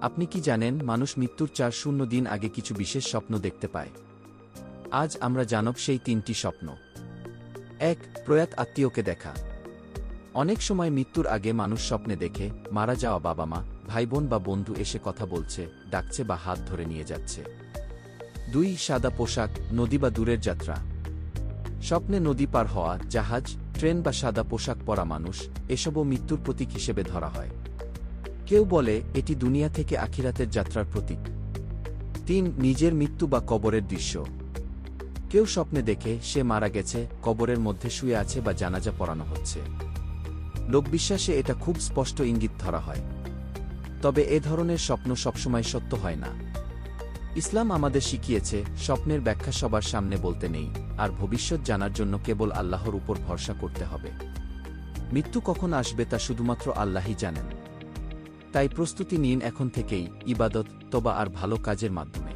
আপনি কি জানেন মানুষ মৃত্যুর 4-0 দিন আগে কিছু বিশেষ স্বপ্ন দেখতে পায়? আজ আমরা জানব সেই 3টি স্বপ্ন। 1. প্রয়াত আত্মীয়কে দেখা। অনেক সময় মৃত্যুর আগে মানুষ স্বপ্নে দেখে মারা যাওয়া বাবা মা, ভাই বোন বা বন্ধু এসে কথা বলছে, ডাকছে বা হাত ধরে নিয়ে যাচ্ছে। 2. সাদা পোশাক, নদী বা দূরের যাত্রা। স্বপ্নে নদী পার হওয়া, জাহাজ, ট্রেন বা সাদা পোশাক পরা মানুষ, এসবও মৃত্যুর প্রতীক হিসেবে ধরা হয়। কেউ বলে এটি দুনিয়া থেকে আখিরাতের যাত্রার প্রতীক। 3. নিজের মৃত্যু বা কবরের দৃশ্য। কেউ স্বপ্নে দেখে সে মারা গেছে, কবরের মধ্যে শুয়ে আছে বা জানাজা পড়ানো হচ্ছে। লোকবিশ্বাসে এটা খুব স্পষ্ট ইঙ্গিত ধরা হয়। তবে এ ধরনের স্বপ্ন সবসময় সত্য হয় না। ইসলাম আমাদের শিখিয়েছে স্বপ্নের ব্যাখ্যা সবার সামনে বলতে নেই, আর ভবিষ্যৎ জানার জন্য কেবল আল্লাহর উপর ভরসা করতে হবে। মৃত্যু কখন আসবে তা শুধুমাত্র আল্লাহই জানেন। তাই প্রস্তুতি নিন এখন থেকেই, ইবাদত, তওবা আর ভালো কাজের মাধ্যমে।